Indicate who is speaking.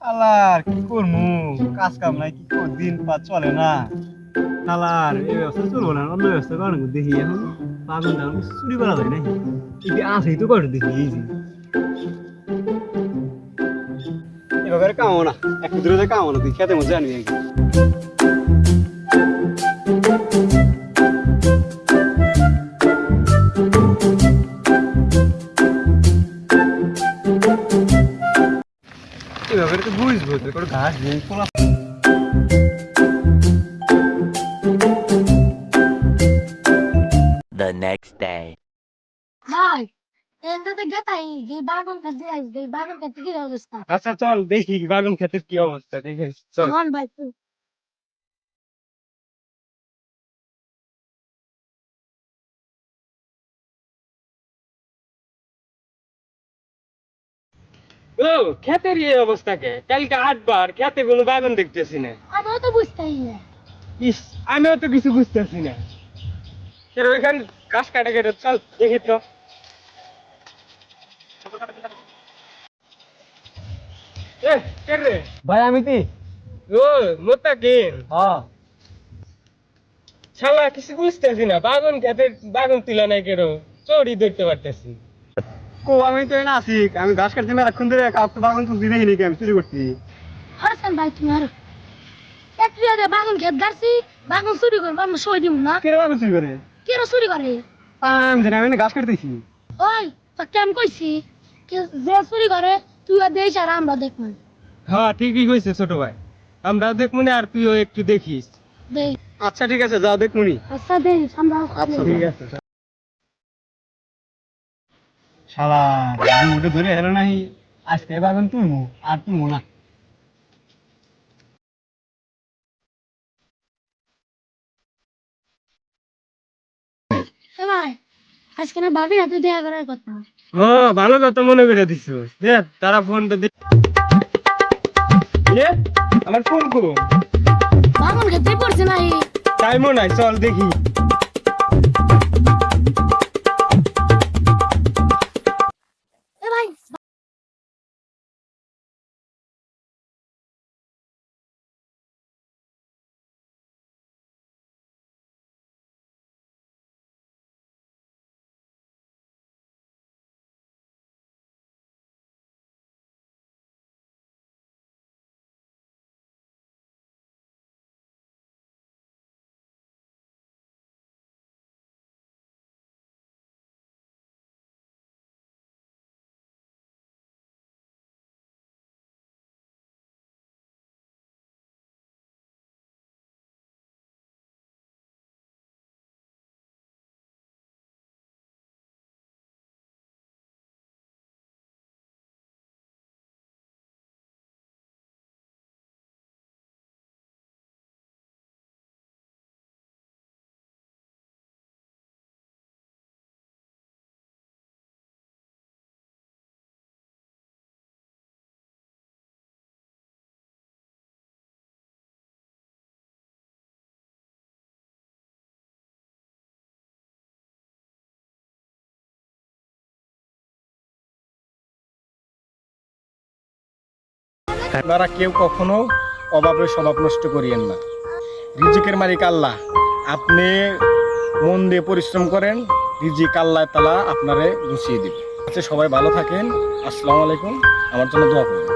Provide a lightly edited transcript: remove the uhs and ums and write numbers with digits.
Speaker 1: আলার কি করবো, কাজ কাম নাই, কি করব, দিন পাত চলে না। আলার এই ব্যবস্থা চলবো না, অন্য ব্যবস্থা করেন দেখি। এখন বাগুন টাগুন কিছু চুরি করা যায় নাকি? এটি আসেই তো করে দেখি। এই যে এভাবে কামো না, একটু দূরে কামো না, তুই খেতে মধ্যে আনবি আগে। এভাবে তো বুঝবো, তুই কোনো ঘাস নেই পোলা।
Speaker 2: The next day.
Speaker 3: ভাই এটাতে গেতাই যে বাগুন কাটতে আসবে বাগুন কাটতে কি অবস্থা
Speaker 1: আচ্ছা চল দেখি বাগুন ক্ষেতের কি অবস্থা, দেখে চল।
Speaker 3: হন ভাই তুই
Speaker 1: ও ক্ষেতের এই অবস্থা কে? কালকে 8 বার ক্ষেতে কোনো বাগান দেখতেছি না।
Speaker 3: আমিও তো বুঝতেই না
Speaker 1: ইস, আমিও তো কিছু বুঝতেছি না। এর ওইখানে ঘাস কাটা কেটে চল দেখি তো। এ কে রে? ভাই আমি কি? ও মোতাকিন। হ্যাঁ শালা কিছু বুঝতেছি না, বাগান ক্ষেতে বাগান তুলা নাই কেন, চড়ি দেখতে পারতেছি। কো আমি তো না আছি, আমি ঘাস কাটতে মেলাক্ষণ ধরে কাউকে বাগান তুলতে দেখিনি, আমি চুরি করছি।
Speaker 3: হারছেন ভাই তুমি আর একটু আগে বাগুন খেত গাড়ছি বাগুন চুরি করবো আমরা সই দিব না
Speaker 1: কে বাগান চুরি করে?
Speaker 3: কেন চুরি করে
Speaker 1: আমি জানি, আমি না ঘাস কাটতেছি।
Speaker 3: ওই তোকে আমি কইছি যে চুরি করে তুই আর দেখিস আর আমরা দেখবো
Speaker 1: হ্যাঁ ঠিকই কইছে ছোট ভাই, আমরা দেখমুনি আর তুইও একটু দেখিস।
Speaker 3: দেখ
Speaker 1: আচ্ছা ঠিক আছে, যাও দেখমুনি।
Speaker 3: আচ্ছা দেখিস আমরা
Speaker 1: আচ্ছা ঠিক আছে। শালা মুখে ধরে এলো নাই, আজকে বাগান তুলমু আর তুলমু না।
Speaker 3: এ ভাই আজকে না ভাবি হাতে দেখা করার কথা
Speaker 1: ও ভালো কথা মনে করে দিছো, দেখ তারা ফোনটা দে। এ, আমার ফোন কো
Speaker 3: বাগুন খেতে পড়ছে নাই
Speaker 1: টাইমও নাই, চল দেখি।
Speaker 3: এ ভাই
Speaker 4: আপনারা কেউ কখনো অভাবের স্বভাব নষ্ট করিয়েন না। রিজিকের মালিক আল্লাহ, আপনি মন দিয়ে পরিশ্রম করেন, রিজিক আল্লাহ তাআলা আপনারে গুছিয়ে দিবে। আচ্ছা সবাই ভালো থাকেন, আসসালামু আলাইকুম, আমার জন্য দোয়া করবেন।